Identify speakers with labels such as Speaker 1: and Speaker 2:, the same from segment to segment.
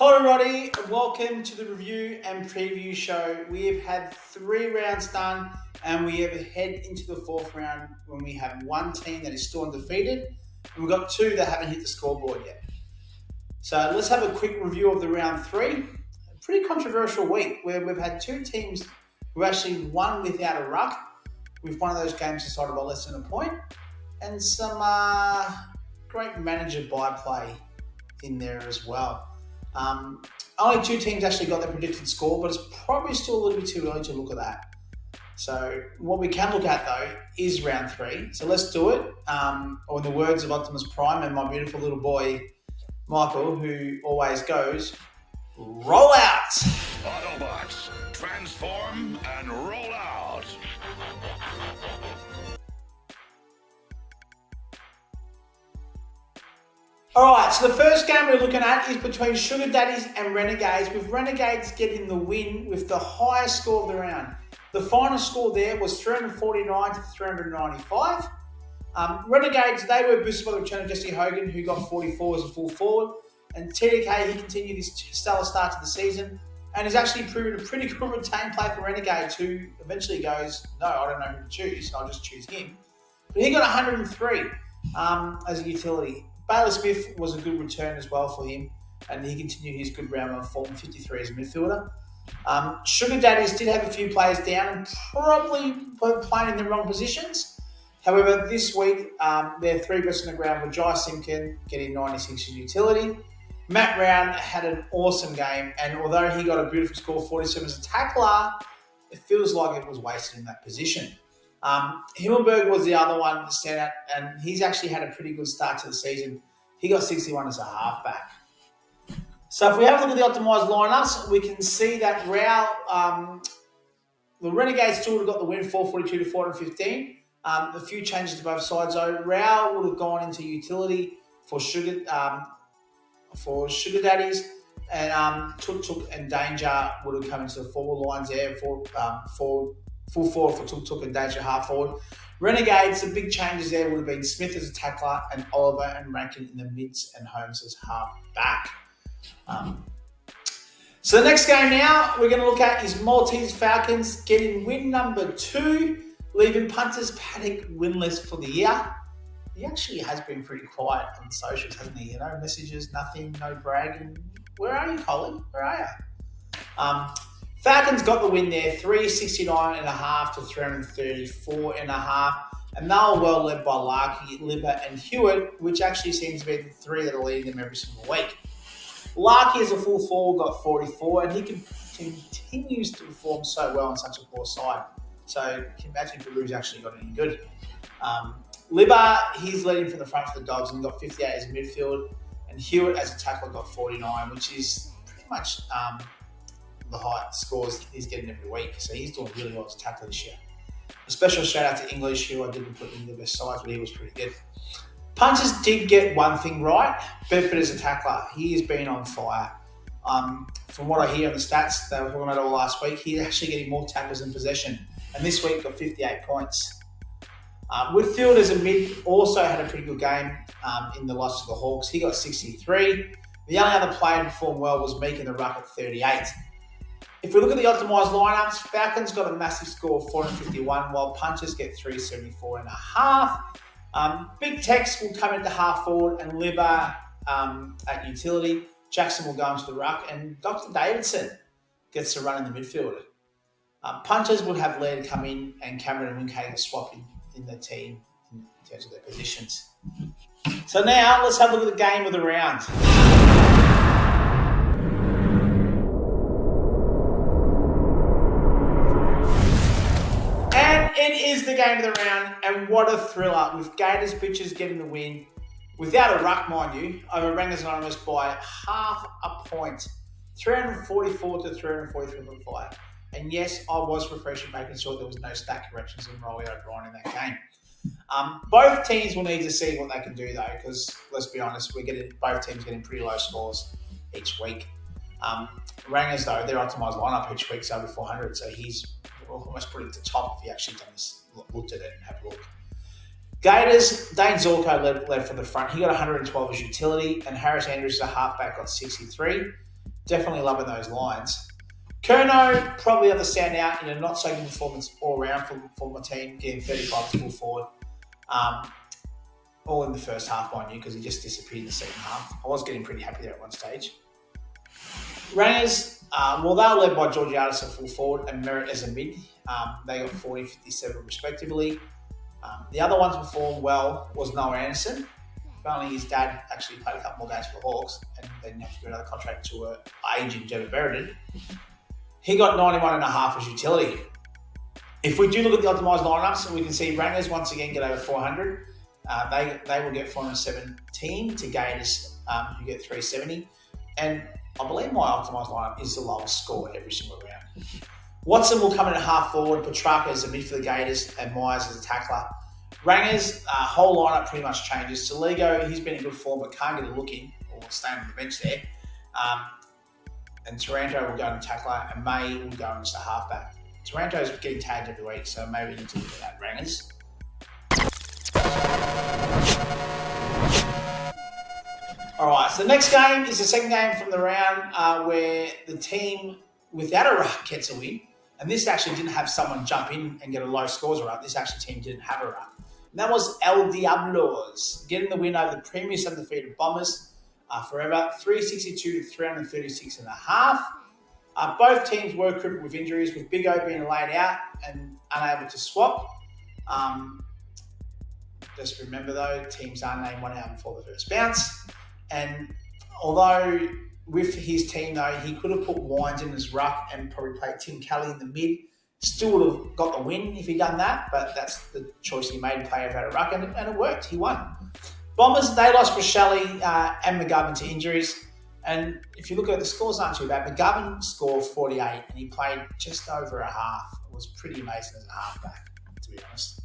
Speaker 1: Hello everybody, welcome to the review and preview show. We have had 3 rounds done and we have head into the 4th round when we have one team that is still undefeated and we've got 2 that haven't hit the scoreboard yet. So let's have a quick review of the round 3. A pretty controversial week where we've had 2 teams who actually won without a ruck, with one of those games decided by less than a point, and some great manager byplay in there as well. Only 2 teams actually got their predicted score, but it's probably still a little bit too early to look at that. So what we can look at though is round 3. So let's do it. Or in the words of Optimus Prime and my beautiful little boy Michael, who always goes, roll out!
Speaker 2: Autobots, transform and roll out!
Speaker 1: Alright, so the first game we're looking at is between Sugar Daddies and Renegades, with Renegades getting the win with the highest score of the round. The final score there was 349 to 395. Renegades, they were boosted by the return of Jesse Hogan, who got 44 as a full forward. And TDK, he continued his stellar start to the season and has actually proven a pretty good retain play for Renegades, who eventually goes, no, I don't know who to choose, I'll just choose him. But he got 103 as a utility. Baylor Smith was a good return as well for him, and he continued his good round of form, 53 as a midfielder. Sugar Daddies did have a few players down and probably were playing in the wrong positions. However, this week, their 3 best on the ground were Jai Simpkin getting 96 as utility. Matt Round had an awesome game, and although he got a beautiful score, 47 as a tackler, it feels like it was wasted in that position. Himmelberg was the other one to stand out, and he's actually had a pretty good start to the season. He got 61 as a halfback. So if we have a look at the optimised lineups, we can see that the Renegades still would have got the win, 442 to 415. A few changes to both sides though. Rao would have gone into utility for Sugar Daddies, and Tuk and Danger would have come into the forward lines there for full forward for Tuk and Danger half forward. Renegades, the big changes there would have been Smith as a tackler and Oliver and Rankin in the mids and Holmes as half back. So the next game now we're going to look at is Maltese Falcons getting win number 2, leaving punters Paddock winless for the year. He actually has been pretty quiet on socials, hasn't he? No messages, nothing, no bragging. Where are you, Colin? Where are you? Falcons got the win there, 369.5 to 334.5. And they were well led by Larky, Libber and Hewitt, which actually seems to be the 3 that are leading them every single week. Larky as a full forward got 44, and he continues to perform so well on such a poor side. So can you imagine if Baru's actually got any good. Libber, he's leading from the front for the Dogs and got 58 as a midfield. And Hewitt as a tackler got 49, which is pretty much the high scores he's getting every week. So he's doing really well as a tackler this year. A special shout out to English, who I didn't put in the best sides, but he was pretty good. Punters did get one thing right. Bedford as a tackler, he has been on fire. From what I hear on the stats, they were talking about all last week, he's actually getting more tackles in possession. And this week got 58 points. Whitfield as a mid also had a pretty good game in the loss to the Hawks. He got 63. The only other player who performed well was Meek in the ruck at 38. If we look at the optimised lineups, Falcons got a massive score of 451, while Punters get 374.5. Big Tex will come into half forward and Libber at utility. Jackson will go into the ruck, and Dr. Davidson gets to run in the midfield. Punters would have Laird come in and Cameron and Wincade swap in the team in terms of their positions. So now let's have a look at the game of the round. And it is the game of the round, and what a thriller, with Gators bitches getting the win without a ruck, mind you, over Rangers Anonymous by half a point, 344 to 343.5. And yes, I was refreshing, making sure there was no stat corrections in Rolly O'Brien in that game. Both teams will need to see what they can do though, because let's be honest, both teams getting pretty low scores each week. Rangers though, their optimised lineup each week's over 400, so he's almost put it at the top if he actually looked at it and had a look. Gators, Dane Zorko led from the front. He got 112 as utility, and Harris Andrews as a halfback got 63. Definitely loving those lines. Kerno probably the standout in a not so good performance all round for my team, getting 35 to full forward. All in the first half, mind you, because he just disappeared in the second half. I was getting pretty happy there at one stage. Rangers, well, they were led by Georgiadis at full forward and Merritt as a mid. They got 40, 57 respectively. The other ones performed well was Noah Anderson. Apparently his dad actually played a couple more games for the Hawks and they didn't have to do another contract to an aging Jebba Berridin. He got 91.5 as utility. If we do look at the optimised lineups, we can see Rangers once again get over 400. They will get 417 to Gators, who get 370. And I believe my optimised lineup is the lowest score every single round. Watson will come in at half forward, Petrarca as a mid for the Gators, and Myers as a tackler. Rangers, whole lineup pretty much changes. Saligo, he's been in good form but can't get a look in or staying on the bench there. And Taranto will go in tackler and May will go in as a halfback. Taranto's getting tagged every week, so maybe we need to look at that, Rangers. Alright, so the next game is the second game from the round where the team without a ruck gets a win. And this actually didn't have someone jump in and get a low scores ruck. This actually team didn't have a ruck. And that was El Diablos getting the win over the previous undefeated Bombers forever, 362 to 336.5. Both teams were crippled with injuries, with Big O being laid out and unable to swap. Just remember though, teams are named 1 hour before the first bounce. And although with his team though, he could have put Wines in his ruck and probably played Tim Kelly in the mid. Still would have got the win if he'd done that, but that's the choice he made, play without a ruck, and it worked. He won. Bombers, they lost Rochelle and McGovern to injuries. And if you look at the scores, aren't too bad. McGovern scored 48 and he played just over a half. It was pretty amazing as a halfback, to be honest.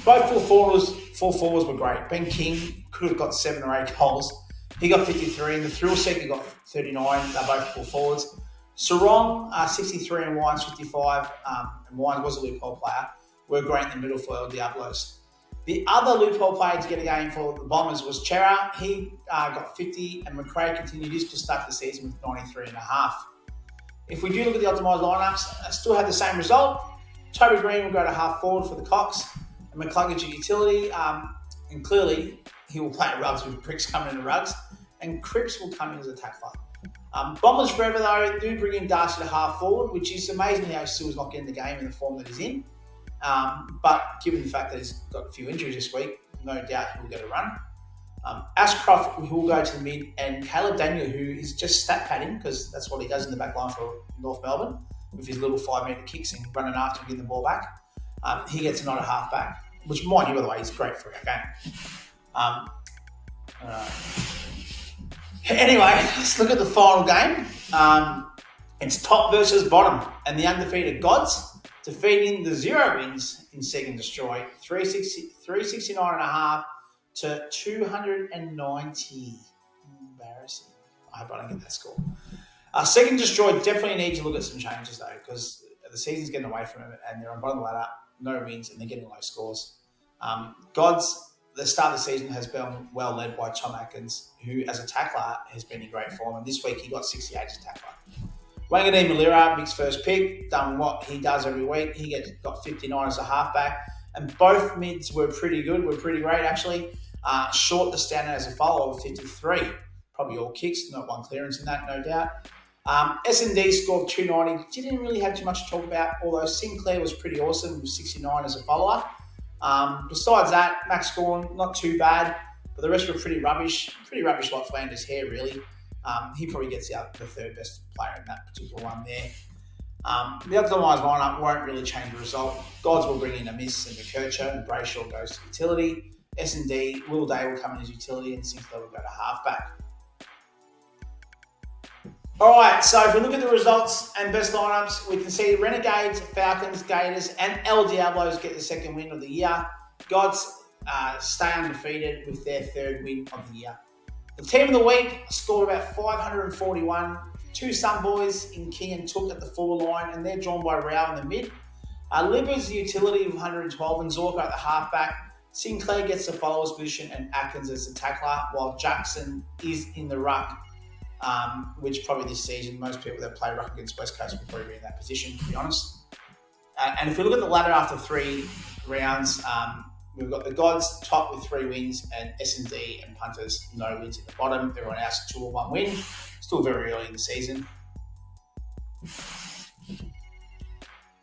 Speaker 1: Both full forwards were great. Ben King could have got 7 or 8 goals. He got 53 and the Thrill Seeker got 39. They're both full forwards. Sarong, 63 and Wines 55. And Wines was a loophole player. Were great in the middle for El Diablos. The other loophole player to get a game for the Bombers was Chera. He got 50 and McRae continued his to start the season with 93.5. If we do look at the optimised lineups, still had the same result. Toby Green will go to half forward for the Cox and McCluggage at utility. And clearly, he will play at rugs with Pricks coming in the rugs. And Cripps will come in as a tackler. Bombers forever though do bring in Darcy to half forward, which is amazing how he still is not getting the game in the form that he's in. But given the fact that he's got a few injuries this week, no doubt he will get a run. Ashcroft will go to the mid, and Caleb Daniel, who is just stat padding, because that's what he does in the back line for North Melbourne, with his little 5-metre kicks and running after and getting the ball back. He gets another half back, which, mind you, by the way, is great for our game. Anyway, let's look at the final game. It's top versus bottom, and the undefeated Gods defeating the 0 wins in Seek and Destroy, 369.5 to 290. Embarrassing. I hope I don't get that score. Seek and Destroy definitely need to look at some changes though, because the season's getting away from them and they're on bottom of the ladder, no wins, and they're getting low scores. Gods, the start of the season has been well led by Tom Atkins, who as a tackler has been in great form, and this week he got 68 as a tackler. Wanganeen Malira, Mick's first pick, done what he does every week. He got 59 as a halfback, and both mids were pretty good, were pretty great actually. Short the standard as a follower with 53. Probably all kicks, not one clearance in that, no doubt. S&D scored 290. Didn't really have too much to talk about, although Sinclair was pretty awesome with 69 as a follower. Besides that, Max Gorn, not too bad, but the rest were pretty rubbish. Pretty rubbish like Flanders' hair, really. He probably gets out the third best player in that particular one there. The optimised lineup won't really change the result. Gods will bring in a miss and McKercher, and Brayshaw goes to utility. S&D, Will Day will come in as utility, and Sinclair will go to halfback. Alright, so if we look at the results and best lineups, we can see Renegades, Falcons, Gators, and El Diablos get the second win of the year. Gods stay undefeated with their third win of the year. The team of the week scored about 541. 2 Sun Boys in King and Took at the forward line, and they're drawn by Rao in the mid. Libba's the utility of 112 and Zorko at the halfback. Sinclair gets the follower's position and Atkins as the tackler, while Jackson is in the ruck. which probably this season, most people that play ruck against West Coast will probably be in that position, to be honest. And if we look at the ladder after 3 rounds, we've got the Gods top with 3 wins, and S&D and Punters no wins at the bottom. Everyone else 2 or 1 win. Still very early in the season.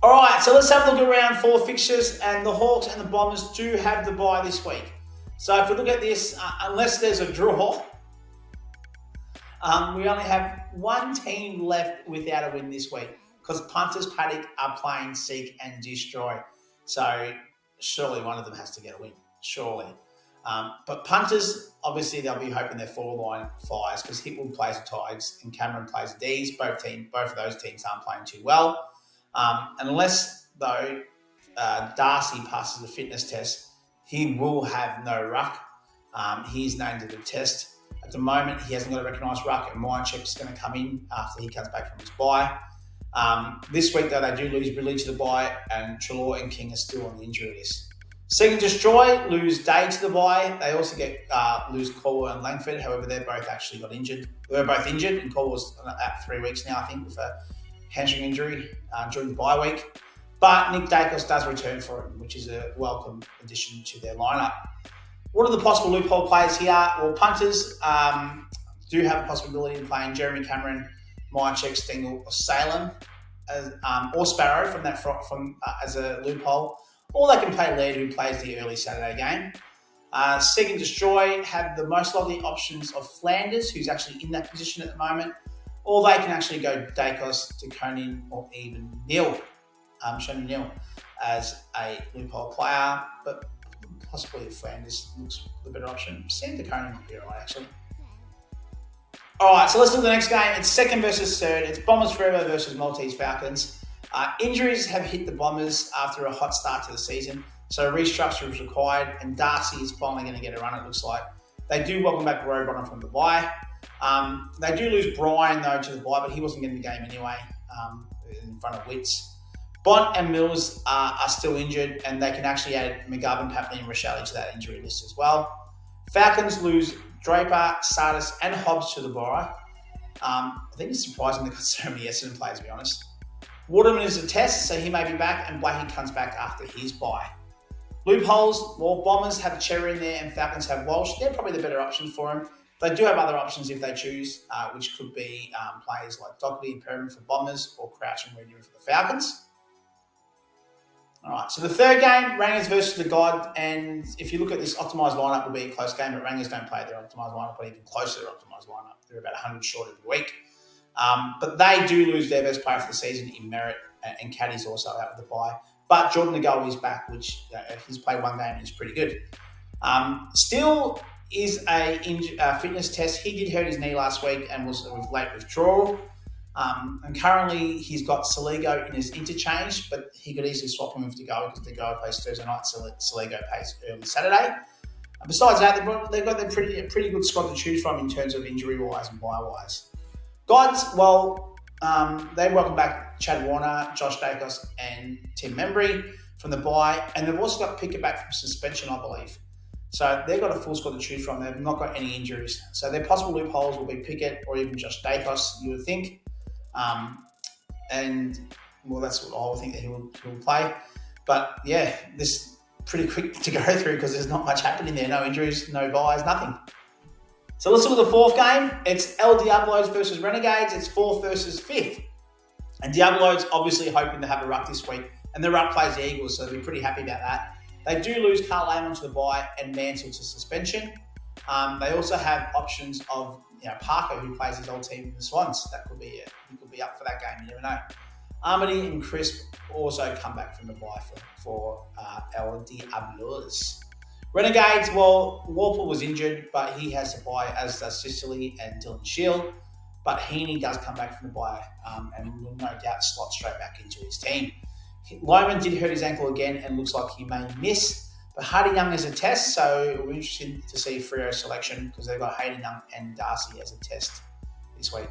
Speaker 1: All right, so let's have a look at round 4 fixtures, and the Hawks and the Bombers do have the bye this week. So if we look at this, unless there's a draw, we only have 1 team left without a win this week, because Punters Paddock are playing Seek and Destroy. So surely one of them has to get a win, surely. But Punters, obviously they'll be hoping their forward line fires, because Hitwood plays the Tigers and Cameron plays the D's. Both of those teams aren't playing too well. Unless, though, Darcy passes the fitness test, he will have no ruck. He's named to the test. At the moment, he hasn't got a recognised ruck, and Myercheck's going to come in after he comes back from his bye. This week, though, they do lose Ridley to the bye, and Treloar and King are still on the injury list. Seek and Destroy lose Day to the bye. They also lose Caldwell and Langford. However, they both actually got injured. They were both injured, and Caldwell's at 3 weeks now, I think, with a hamstring injury during the bye week. But Nick Dacos does return for him, which is a welcome addition to their lineup. What are the possible loophole players here? Well, Punters do have a possibility of playing Jeremy Cameron, Myercheck, Stengel, or Salem, or Sparrow as a loophole. Or they can play Laird, who plays the early Saturday game. Seek and Destroy have the most likely options of Flanders, who's actually in that position at the moment. Or they can actually go Dacos, DeConing, or even Shonny Neal as a loophole player. But possibly Flanders looks the better option. Sam DeConing might be alright, actually. Alright, so let's look at the next game. It's second versus third. It's Bombers Forever versus Maltese Falcons. Injuries have hit the Bombers after a hot start to the season, so a restructure is required, and Darcy is finally going to get a run, it looks like. They do welcome back Roadrunner from the bye. They do lose Brian, though, to the bye, but he wasn't getting the game anyway in front of Wits. Bont and Mills are still injured, and they can actually add McGovern, Papley, and Rochelle to that injury list as well. Falcons lose Draper, Sardis, and Hobbs to the bye. I think it's surprising they've got so many Essendon players, to be honest. Waterman is a test, so he may be back, and Blakey comes back after his bye. Loopholes, well, Bombers have Cherry in there and Falcons have Walsh. They're probably the better option for him. They do have other options if they choose, which could be players like Doherty and Perriman for Bombers, or Crouch and Reedy for the Falcons. All right, so the third game, Rangers versus the God, and if you look at this optimised lineup, will be a close game, but Rangers don't play their optimised lineup, or even close to their optimised lineup. They're about 100 short every week. But they do lose their best player for the season in Merritt, and Caddy's also out with the bye. But Jordan Nagoa is back, which he's played 1 game and is pretty good. Still is a fitness test. He did hurt his knee last week and was with late withdrawal. And currently he's got Saligo in his interchange, but he could easily swap him with Nagoa because Nagoa plays Thursday night, Saligo plays early Saturday. Besides that, they've got a pretty good squad to choose from in terms of injury-wise and bye-wise. Gods, well, they welcome back Chad Warner, Josh Dacos, and Tim Membry from the bye, and they've also got Pickett back from suspension, I believe. So they've got a full squad to choose from. They've not got any injuries. So their possible loopholes will be Pickett or even Josh Dacos, you would think. And, well, that's what I would think that he will play. But, yeah, this is pretty quick to go through because there's not much happening there. No injuries, no byes, nothing. So let's look at the fourth game. It's El Diablos versus Renegades. It's 4th versus 5th. And Diablos obviously hoping to have a ruck this week. And the ruck plays the Eagles, so they'll be pretty happy about that. They do lose Carl Amon to the bye and Mansell to suspension. They also have options of Parker, who plays his old team in the Swans. He could be up for that game, you never know. Armity and Crisp also come back from the bye for El Diablos. Renegades, well, Warple was injured, but he has to bye, as does Sicily and Dylan Shield. But Heaney does come back from the bye and will no doubt slot straight back into his team. Loman did hurt his ankle again and looks like he may miss. But Hardy Young is a test, so we're interested to see Freo's selection because they've got Hayden Young and Darcy as a test this week.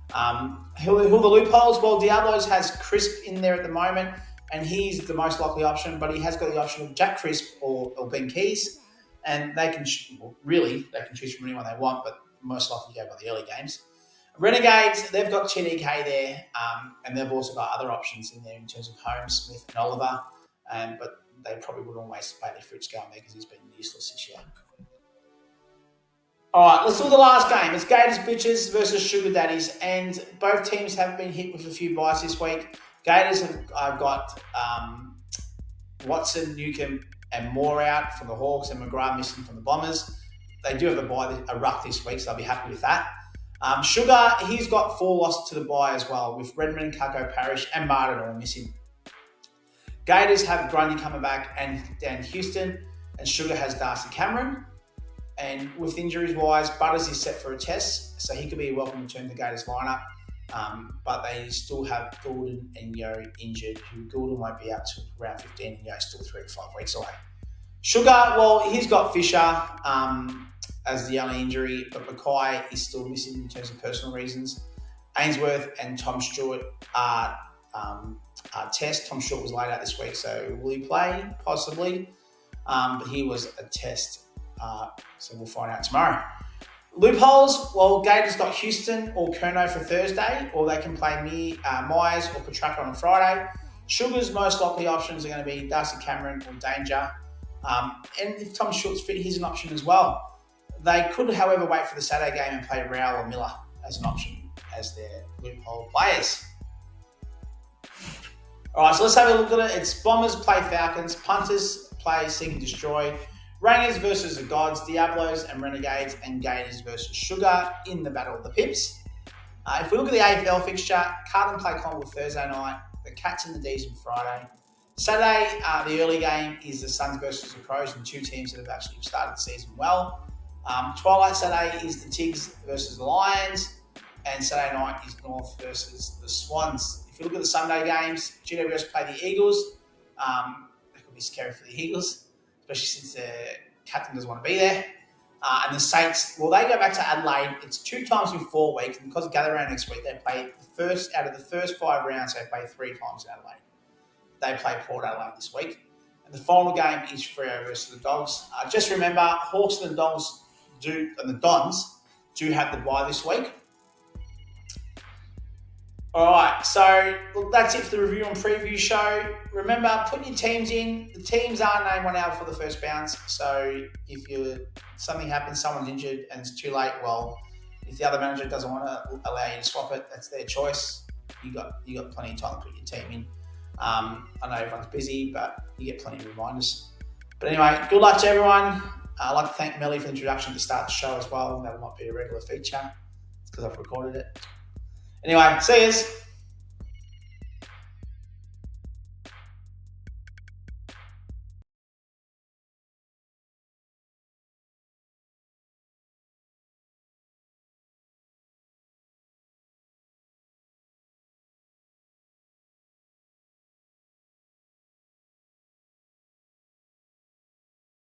Speaker 1: Who are the loopholes? Well, Diablos has Crisp in there at the moment, and he's the most likely option, but he has got the option of Jack Crisp or Ben Keys, and they can choose from anyone they want, but most likely go by the early games. Renegades, they've got Chineke there, and they've also got other options in there in terms of Holmes, Smith, and Oliver. But they probably wouldn't always play their Fritz going there because he's been useless this year. All right, let's do the last game. It's Gators Bitches versus Sugar Daddies, and both teams have been hit with a few buys this week. Gators have got Watson, Newcomb, and Moore out from the Hawks, and McGrath missing from the Bombers. They do have a ruck this week, so I'll be happy with that. Sugar, he's got 4 losses to the bye as well, with Redmond, Kako Parish, and Martin all missing. Gators have Grundy coming back and Dan Houston, and Sugar has Darcy Cameron. And with injuries wise, Butters is set for a test, so he could be a welcome return to the Gators lineup. But they still have Goulden and Yo injured, who Goulden won't be out till round 15, and Yo's still 3 to 5 weeks away. Sugar, well, he's got Fisher as the only injury, but Mackay is still missing in terms of personal reasons. Ainsworth and Tom Stewart are test. Tom Stewart was laid out this week, so will he play? Possibly. But he was a test. So we'll find out tomorrow. Loopholes, well, Gators got Houston or Kerno for Thursday, or they can play Myers or Petraka on Friday. Sugar's most likely options are going to be Darcy Cameron or Danger. And if Tom Stewart's fit, he's an option as well. They could, however, wait for the Saturday game and play Rowell or Miller as an option as their loophole players. All right, so let's have a look at it. It's Bombers play Falcons, Punters play Seek and Destroy, Rangers versus the Gods, Diablos and Renegades, and Gators versus Sugar in the Battle of the Pips. If we look at the AFL fixture, Carlton play Collingwood Thursday night, the Cats and the D's on Friday. Saturday, the early game is the Suns versus the Crows, and 2 teams that have actually started the season well. Twilight Saturday is the Tigs versus the Lions, and Saturday night is North versus the Swans. If you look at the Sunday games, GWS play the Eagles. That could be scary for the Eagles, especially since the captain doesn't want to be there. And the Saints, well, they go back to Adelaide. It's 2 times in 4 weeks, and because of Gather Round next week, they play out of the first 5 rounds, they play 3 times in Adelaide. They play Port Adelaide this week. And the final game is Freo versus the Dogs. Just remember, Hawks and the Dons do have the bye this week. All right, so look, that's it for the review and preview show. Remember, put your teams in. The teams are named 1 hour for the first bounce. So if something happens, someone's injured and it's too late, well, if the other manager doesn't want to allow you to swap it, that's their choice. You got plenty of time to put your team in. I know everyone's busy, but you get plenty of reminders. But anyway, good luck to everyone. I'd like to thank Melly for the introduction to start the show as well. That might be a regular feature. It's because I've recorded it. Anyway, see yous.